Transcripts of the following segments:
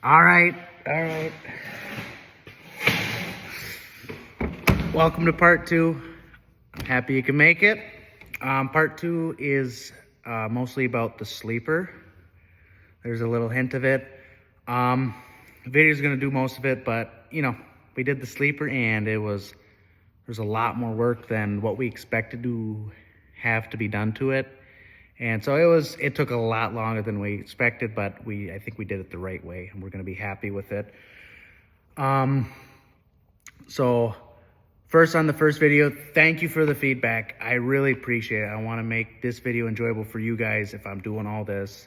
All right. Welcome to part 2. I'm happy you can make it. Part 2 is mostly about the sleeper. There's a little hint of it. The video's gonna do most of it, but you know, we did the sleeper and there's a lot more work than what we expected to have to be done to it. And so it took a lot longer than we expected, but I think we did it the right way and we're gonna be happy with it. So first, on the first video, thank you for the feedback. I really appreciate it. I wanna make this video enjoyable for you guys if I'm doing all this.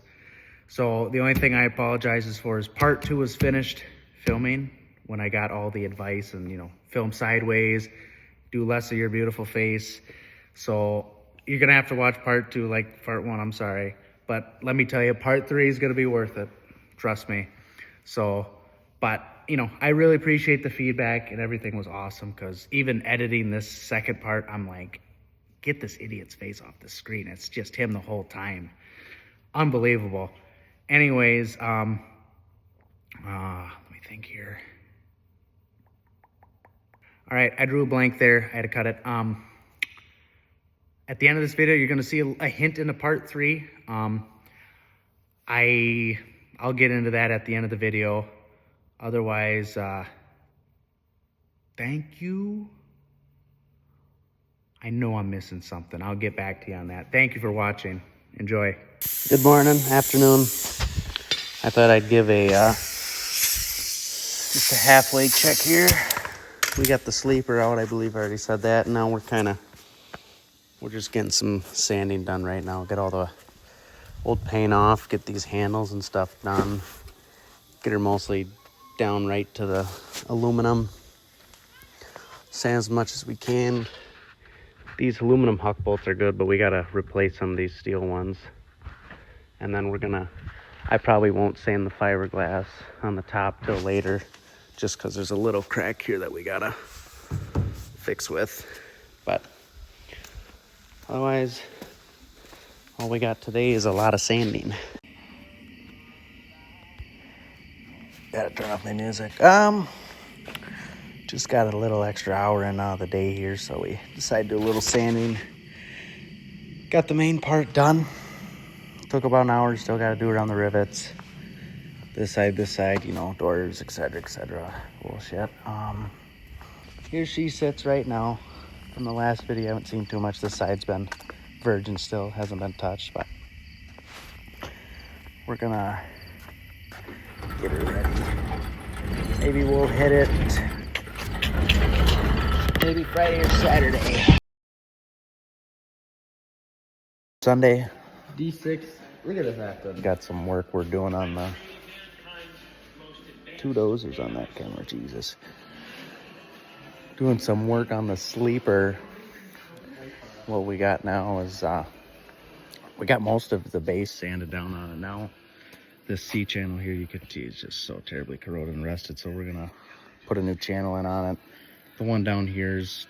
So the only thing I apologize for is part 2 was finished filming when I got all the advice and, you know, film sideways, do less of your beautiful face. So you're gonna have to watch part 2 like part 1, I'm sorry. But let me tell you, part 3 is gonna be worth it, trust me. So, but you know, I really appreciate the feedback and everything was awesome because even editing this second part, I'm like, get this idiot's face off the screen. It's just him the whole time. Unbelievable. Anyways, let me think here. All right, I drew a blank there. I had to cut it. At the end of this video, you're gonna see a hint into part 3. I'll get into that at the end of the video. Otherwise, thank you. I know I'm missing something. I'll get back to you on that. Thank you for watching. Enjoy. Good morning, afternoon. I thought I'd give just a halfway check here. We got the sleeper out, I believe I already said that. Now we're just getting some sanding done right now. Get all the old paint off, get these handles and stuff done. Get her mostly down right to the aluminum. Sand as much as we can. These aluminum huck bolts are good, but we gotta replace some of these steel ones. And then I probably won't sand the fiberglass on the top till later, just because there's a little crack here that we gotta fix with. But otherwise, all we got today is a lot of sanding. Gotta turn off my music. Just got a little extra hour in the day here, so we decided to do a little sanding. Got the main part done. Took about an hour. Still got to do around the rivets. This side, you know, doors, etc. Bullshit. Here she sits right now. From the last video, I haven't seen too much. This side's been virgin still, hasn't been touched, but we're gonna get her ready. Maybe we'll hit it maybe Friday or Saturday. Sunday. D6. Look at this acting. Got some work we're doing on the 2 dozers on that camera, Jesus. Doing some work on the sleeper. What we got now is we got most of the base sanded down on it now. This C channel here, you can see, is just so terribly corroded and rusted, so we're gonna put a new channel in on it. The one down here is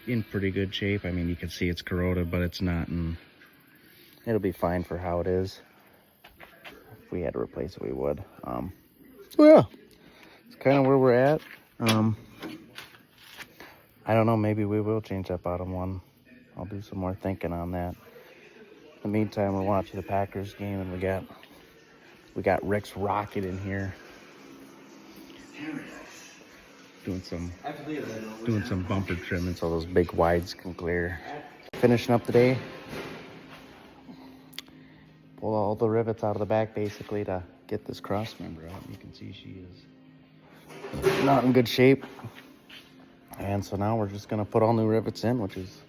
in pretty good shape. I mean, you can see it's corroded, but it's not, and it'll be fine for how it is. If we had to replace it, we would. So yeah, it's kind of where we're at. I don't know, maybe we will change that bottom one. I'll do some more thinking on that. In the meantime, we're watching the Packers game, and we got Rick's Rocket in here. Doing some bumper trimming so those big wides can clear. Finishing up the day. Pull all the rivets out of the back basically to get this cross member out. You can see she is not in good shape. And so now we're just gonna put all new rivets in, which is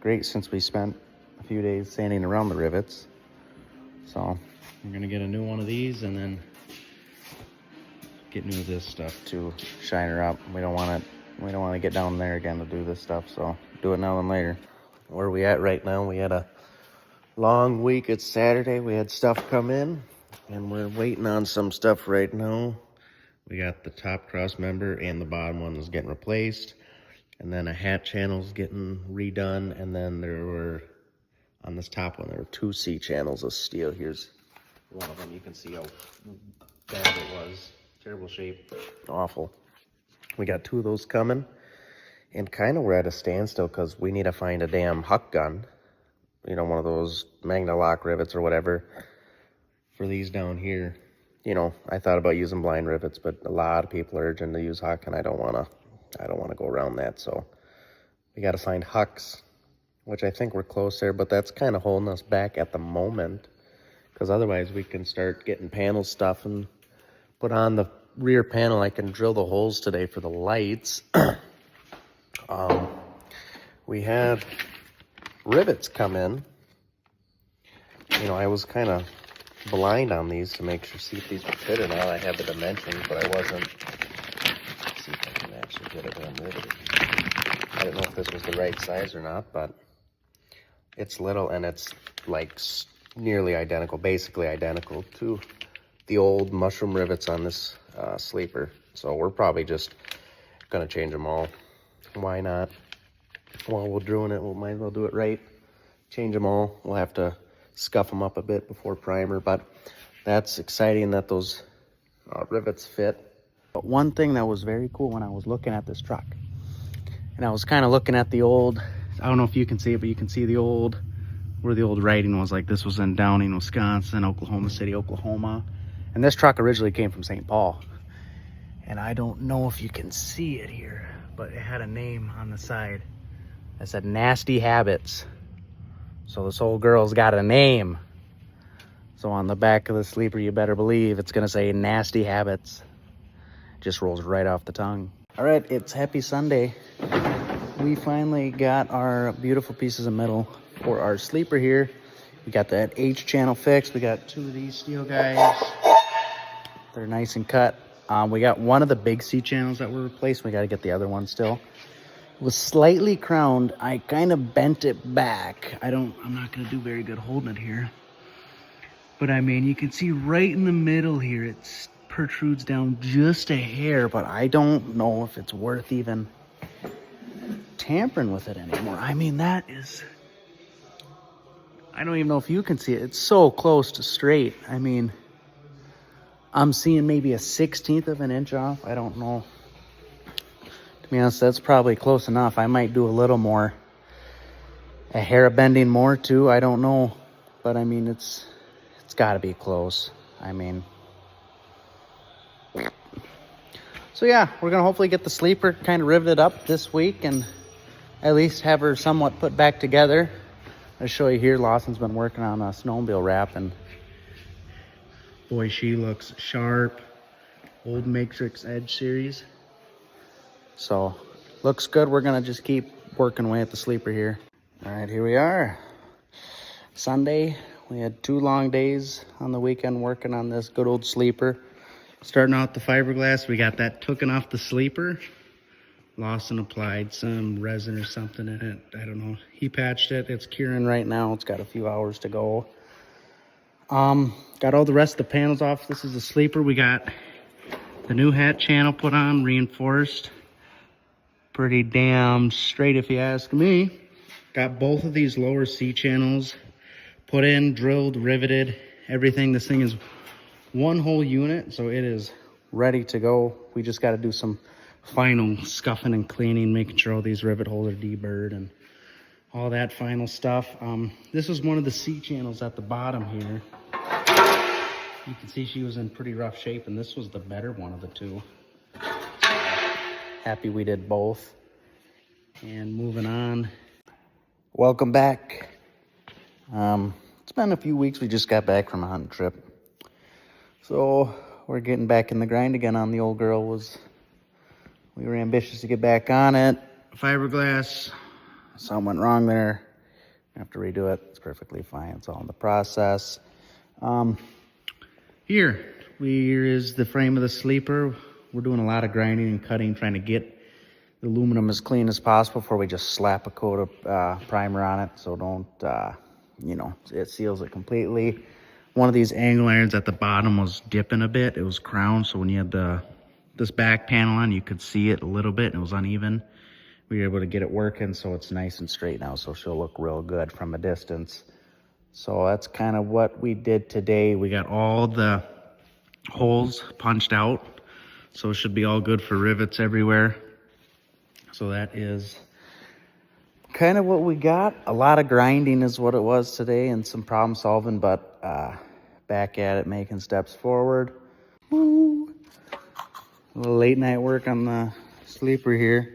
great since we spent a few days sanding around the rivets. So we're gonna get a new one of these and then get new of this stuff to shine her up. We don't want to get down there again to do this stuff, so do it now than later. Where are we at right now? We had a long week. It's Saturday. We had stuff come in and we're waiting on some stuff right now. We got the top cross member and the bottom one is getting replaced, and then a hat channel's getting redone, and then there were on this top one there were 2 C channels of steel. Here's one of them. You can see how bad it was. terrible shape. Awful. We got 2 of those coming. And kind of we're at a standstill because we need to find a damn huck gun. You know, one of those Magna lock rivets or whatever for these down here. You know, I thought about using blind rivets, but a lot of people are urging to use huck, and I don't want to go around that. So we got to find hucks, which I think we're close there, but that's kind of holding us back at the moment, because otherwise we can start getting panel stuff and put on the rear panel. I can drill the holes today for the lights. We had rivets come in. You know, I was kind of blind on these to make sure, see if these would fit or not. I had the dimensions, but I wasn't. Let's see if I can actually get it when I'm riveted. I don't know if this was the right size or not, but it's little, and it's like nearly identical, basically identical to the old mushroom rivets on this sleeper. So we're probably just gonna change them all. Why not? While we're doing it, we might as well do it right. Change them all. We'll have to scuff them up a bit before primer, but that's exciting that those rivets fit. But one thing that was very cool when I was looking at this truck, and I was kind of looking at the old, I don't know if you can see it, but you can see the old, where the old writing was. Like, this was in Downing, Wisconsin, Oklahoma City, Oklahoma. And this truck originally came from St. Paul. And I don't know if you can see it here, but it had a name on the side that said Nasty Habits. So this old girl's got a name. So on the back of the sleeper, you better believe it's gonna say Nasty Habits. Just rolls right off the tongue. All right, it's Happy Sunday. We finally got our beautiful pieces of metal for our sleeper here. We got that H channel fixed. We got 2 of these steel guys. They're nice and cut. We got one of the big C channels that were replaced. We got to get the other one still. It was slightly crowned. I kind of bent it back. I'm not going to do very good holding it here. But I mean, you can see right in the middle here, it protrudes down just a hair, but I don't know if it's worth even tampering with it anymore. I mean, that is, I don't even know if you can see it. It's so close to straight. I mean, I'm seeing maybe a 1/16 of an inch off. I don't know. To be honest, that's probably close enough. I might do a little more, a hair bending more too. I don't know, but I mean, it's got to be close. I mean, so yeah, we're gonna hopefully get the sleeper kind of riveted up this week and at least have her somewhat put back together. I'll show you here, Lawson's been working on a snowmobile wrap, and boy, she looks sharp. Old Matrix Edge series. So, looks good. We're gonna just keep working away at the sleeper here. All right, here we are. Sunday, we had 2 long days on the weekend working on this good old sleeper. Starting out the fiberglass, we got that tooken off the sleeper. Lawson applied some resin or something in it. I don't know. He patched it. It's curing right now. It's got a few hours to go. Got all the rest of the panels off. This is the sleeper. We got the new hat channel put on, reinforced. Pretty damn straight if you ask me. Got both of these lower C channels put in, drilled, riveted, everything. This thing is one whole unit, so it is ready to go. We just got to do some final scuffing and cleaning, making sure all these rivet holes are deburred and all that final stuff. This is one of the C channels at the bottom here. You can see she was in pretty rough shape, and this was the better one of the 2. Happy we did both. And moving on. Welcome back. It's been a few weeks. We just got back from a hunting trip. So we're getting back in the grind again on the old girl. We were ambitious to get back on it. Fiberglass, something went wrong there. I have to redo it. It's perfectly fine. It's all in the process. Here is the frame of the sleeper. We're doing a lot of grinding and cutting, trying to get the aluminum as clean as possible before we just slap a coat of primer on it. So don't, you know, it seals it completely. One of these angle irons at the bottom was dipping a bit. It was crowned, so when you had this back panel on, you could see it a little bit, and it was uneven. We were able to get it working, so it's nice and straight now, so she'll look real good from a distance. So that's kind of what we did today. We got all the holes punched out. So it should be all good for rivets everywhere. So that is kind of what we got. A lot of grinding is what it was today and some problem solving, but back at it, making steps forward. Woo. A little late night work on the sleeper here.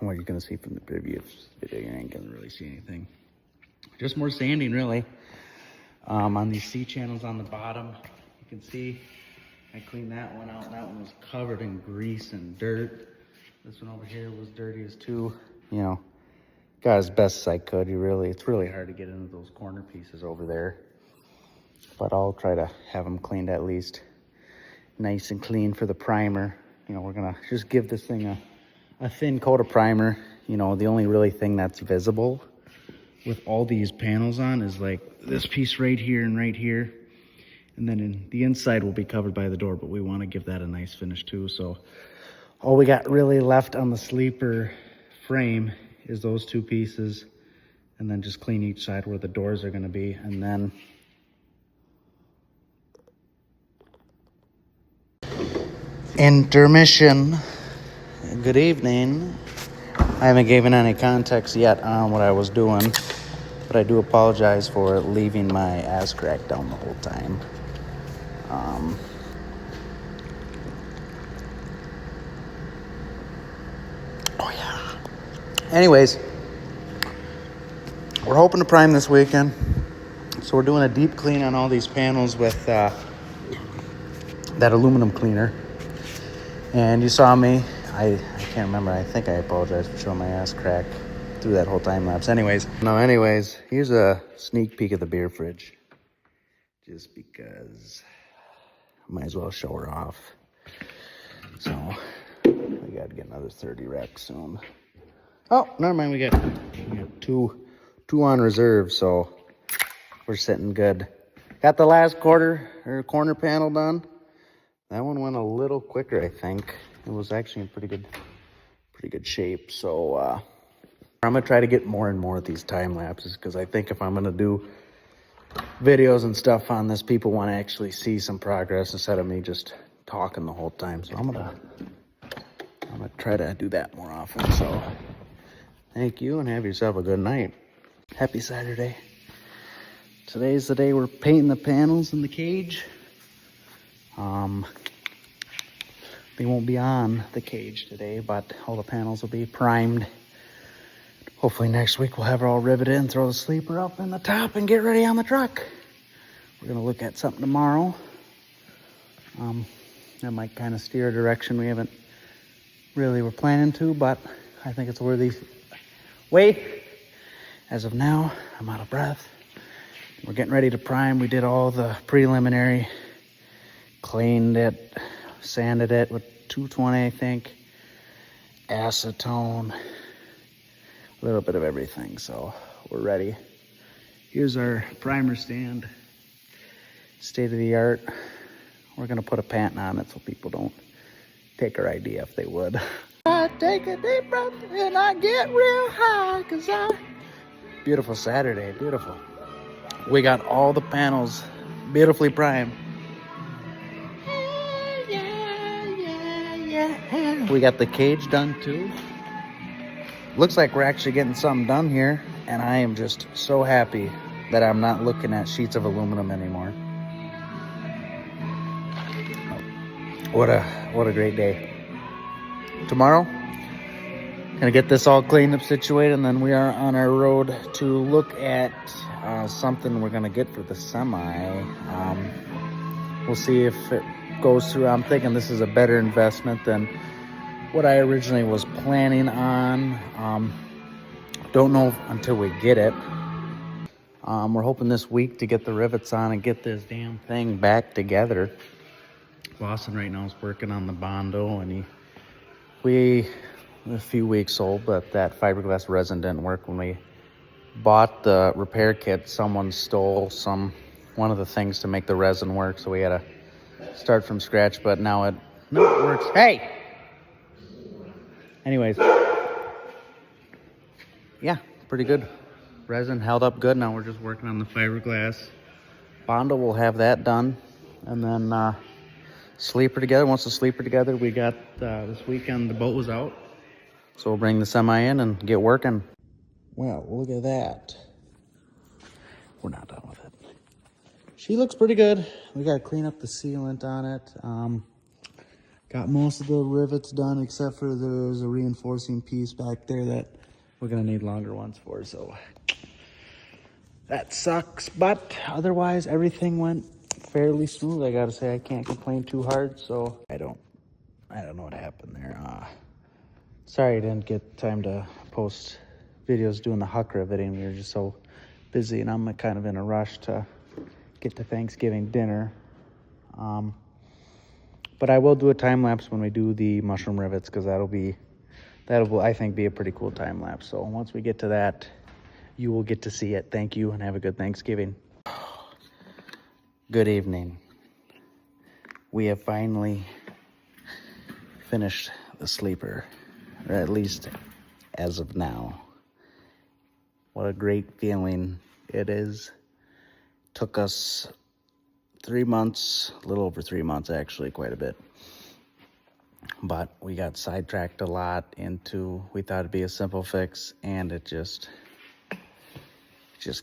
What you're gonna see from the previous video, you ain't gonna really see anything. Just more sanding, really. On these C channels on the bottom, you can see I cleaned that one out. That one was covered in grease and dirt. This one over here was dirty as too. You know, got as best as I could. It's really hard to get into those corner pieces over there. But I'll try to have them cleaned at least nice and clean for the primer. You know, we're gonna just give this thing a thin coat of primer. You know, the only really thing that's visible with all these panels on is like this piece right here and right here. And then the inside will be covered by the door, but we want to give that a nice finish too. So all we got really left on the sleeper frame is those two pieces, and then just clean each side where the doors are going to be. And then intermission. Good evening. I haven't given any context yet on what I was doing, but I do apologize for leaving my ass crack down the whole time. Oh yeah. Anyways, we're hoping to prime this weekend. So we're doing a deep clean on all these panels with that aluminum cleaner. And you saw me, I can't remember, I think I apologized for showing my ass crack through that whole time lapse. Anyways, here's a sneak peek of the beer fridge. Just because I might as well show her off. So we gotta get another 30 rack soon. Oh, never mind, we got two on reserve, so we're sitting good. Got the last corner panel done. That one went a little quicker, I think. It was actually in pretty good shape. So I'm gonna try to get more and more of these time lapses, because I think if I'm gonna do videos and stuff on this, people want to actually see some progress instead of me just talking the whole time. So I'm gonna try to do that more often. So thank you, and have yourself a good night. Happy Saturday. Today's the day we're painting the panels in the cage. They won't be on the cage today, but all the panels will be primed. Hopefully next week we'll have it all riveted and throw the sleeper up in the top and get ready on the truck. We're gonna look at something tomorrow. That might kind of steer a direction we haven't really were planning to, but I think it's worthy wait. As of now, I'm out of breath. We're getting ready to prime. We did all the preliminary, cleaned it, sanded it with 220, I think, acetone, a little bit of everything. So we're ready. Here's our primer stand, state of the art. We're gonna put a patent on it so people don't take our idea if they would. I take a deep breath and I get real high, 'cause beautiful Saturday, beautiful. We got all the panels beautifully primed. Yeah. We got the cage done too. Looks like we're actually getting something done here, and I am just so happy that I'm not looking at sheets of aluminum anymore. What a great day. Tomorrow, gonna get this all cleaned up, situated, and then we are on our road to look at something we're gonna get for the semi. We'll see if it goes through. I'm thinking this is a better investment than what I originally was planning on. Don't know until we get it. We're hoping this week to get the rivets on and get this damn thing back together. Lawson right now is working on the Bondo, and we a few weeks old, but that fiberglass resin didn't work. When we bought the repair kit, someone stole one of the things to make the resin work, so we had to start from scratch, but now it works. Hey! Anyways, yeah, pretty good. Resin held up good. Now we're just working on the fiberglass. Bondo will have that done, and then sleeper together. Once the sleeper together, we got this weekend the boat was out. So we'll bring the semi in and get working. Well, look at that. We're not done with it. She looks pretty good. We got to clean up the sealant on it. Got most of the rivets done except for there's a reinforcing piece back there that we're going to need longer ones for. So that sucks. But otherwise, everything went fairly smooth. I got to say, I can't complain too hard. So I don't know what happened there. Sorry I didn't get time to post videos doing the huck riveting. We were just so busy, and I'm kind of in a rush to get to Thanksgiving dinner. But I will do a time lapse when we do the mushroom rivets, because that'll I think be a pretty cool time lapse. So once we get to that, you will get to see it. Thank you, and have a good Thanksgiving. Good evening. We have finally finished the sleeper, or at least as of now. What a great feeling it is. Took us 3 months, a little over 3 months actually, quite a bit. But we got sidetracked a lot into, we thought it'd be a simple fix, and it just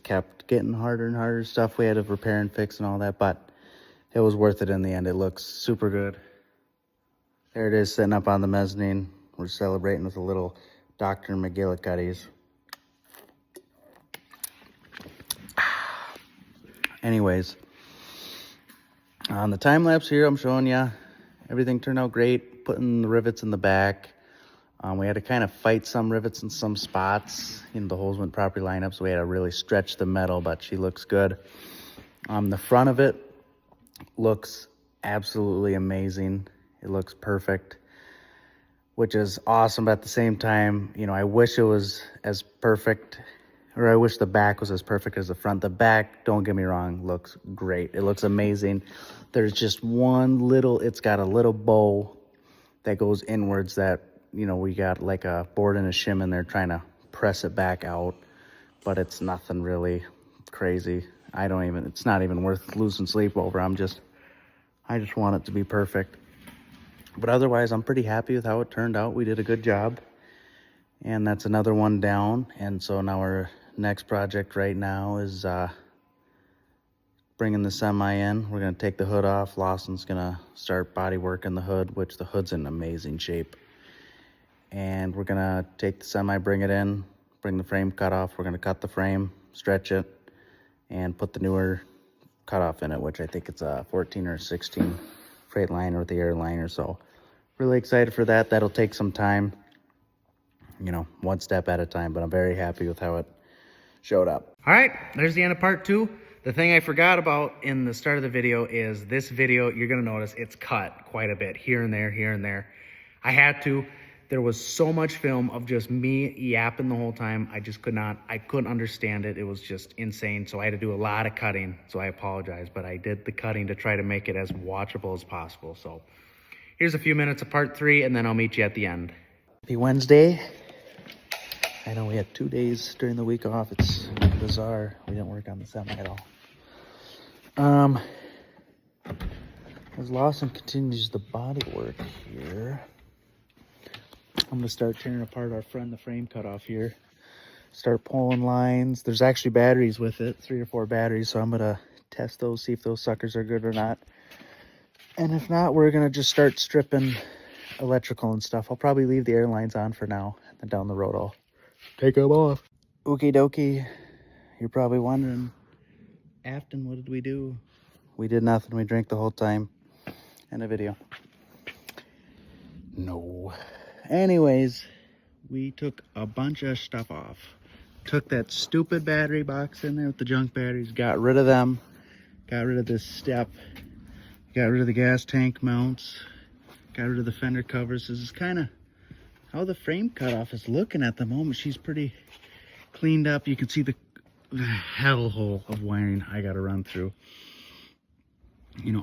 kept getting harder and harder stuff we had to repair and fix and all that, but it was worth it in the end. It looks super good. There it is, sitting up on the mezzanine. We're celebrating with a little Dr. McGillicuddy's. Anyways, on the time lapse here, I'm showing you everything turned out great. Putting the rivets in the back. We had to kind of fight some rivets in some spots. The holes went properly lined up, so we had to really stretch the metal, but she looks good. The front of it looks absolutely amazing. It looks perfect, which is awesome. But at the same time, I wish it was as perfect, or I wish the back was as perfect as the front. The back, don't get me wrong, looks great. It looks amazing. There's just it's got a little bow that goes inwards that, we got like a board and a shim in there trying to press it back out, but it's nothing really crazy. It's not even worth losing sleep over. I just want it to be perfect. But otherwise, I'm pretty happy with how it turned out. We did a good job. And that's another one down. And so now our next project right now is bringing the semi in. We're going to take the hood off. Lawson's going to start body working the hood, which the hood's in amazing shape. And we're going to take the semi, bring it in, bring the frame cut off. We're going to cut the frame, stretch it, and put the newer cutoff in it, which I think it's a 14 or 16 freight liner with the air liner. So really excited for that. That'll take some time, one step at a time, but I'm very happy with how it showed up. All right, there's the end of part 2. The thing I forgot about in the start of the video is this video, you're gonna notice it's cut quite a bit here and there, here and there. I had to. There was so much film of just me yapping the whole time. I couldn't understand it. It was just insane. So I had to do a lot of cutting. So I apologize, but I did the cutting to try to make it as watchable as possible. So here's a few minutes of part 3, and then I'll meet you at the end. Happy Wednesday. I know we had 2 days during the week off. It's bizarre. We didn't work on the semi at all. As Lawson continues the body work here, I'm going to start tearing apart our the frame cutoff here. Start pulling lines. There's actually batteries with it, 3 or 4 batteries, so I'm going to test those, see if those suckers are good or not. And if not, we're going to just start stripping electrical and stuff. I'll probably leave the air lines on for now, and then down the road I'll take them off. Okie dokie. You're probably wondering, Afton, what did we do? We did nothing. We drank the whole time. End of video. No. Anyways, we took a bunch of stuff off. Took that stupid battery box in there with the junk batteries, got rid of them, got rid of this step, got rid of the gas tank mounts, got rid of the fender covers. This is kind of how the frame cutoff is looking at the moment. She's pretty cleaned up. You can see the hellhole of wiring I got to run through.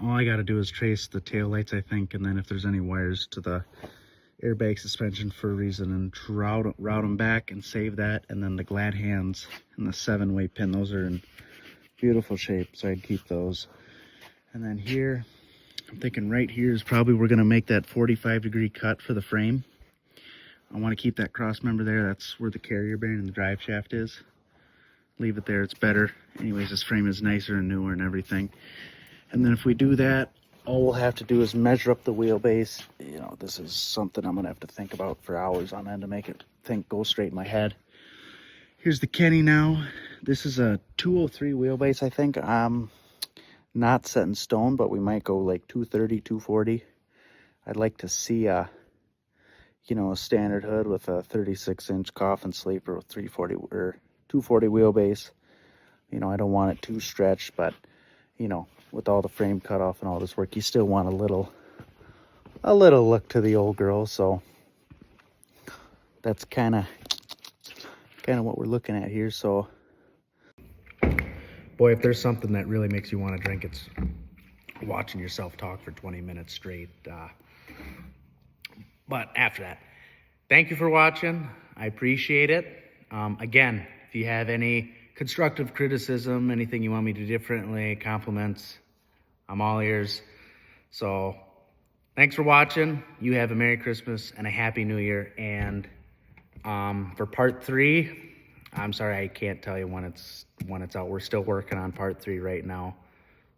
All I got to do is trace the tail lights, I think, and then if there's any wires to the airbag suspension for a reason, and route them back and save that. And then the glad hands and the 7-way pin, those are in beautiful shape, so I'd keep those. And then here I'm thinking right here is probably we're going to make that 45-degree cut for the frame. I want to keep that cross member there. That's where the carrier bearing and the drive shaft is. Leave it there, it's better. Anyways, this frame is nicer and newer and everything. And then if we do that, all we'll have to do is measure up the wheelbase. You know, this is something I'm gonna have to think about for hours on end to make it go straight in my head. Here's the Kenny now. This is a 203 wheelbase, I think. Not set in stone, but we might go like 230, 240. I'd like to see a standard hood with a 36-inch coffin sleeper with 340 or 240 wheelbase. You know, I don't want it too stretched, but with all the frame cut off and all this work, you still want a little look to the old girl. So that's kind of what we're looking at here. So boy, if there's something that really makes you want to drink, it's watching yourself talk for 20 minutes straight. But after that, thank you for watching. I appreciate it. Again, if you have any constructive criticism, anything you want me to do differently, compliments, I'm all ears. So thanks for watching. You have a Merry Christmas and a Happy New Year. And for part 3, I'm sorry I can't tell you when it's out. We're still working on part 3 right now.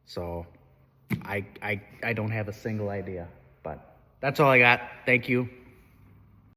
So I don't have a single idea. But that's all I got. Thank you.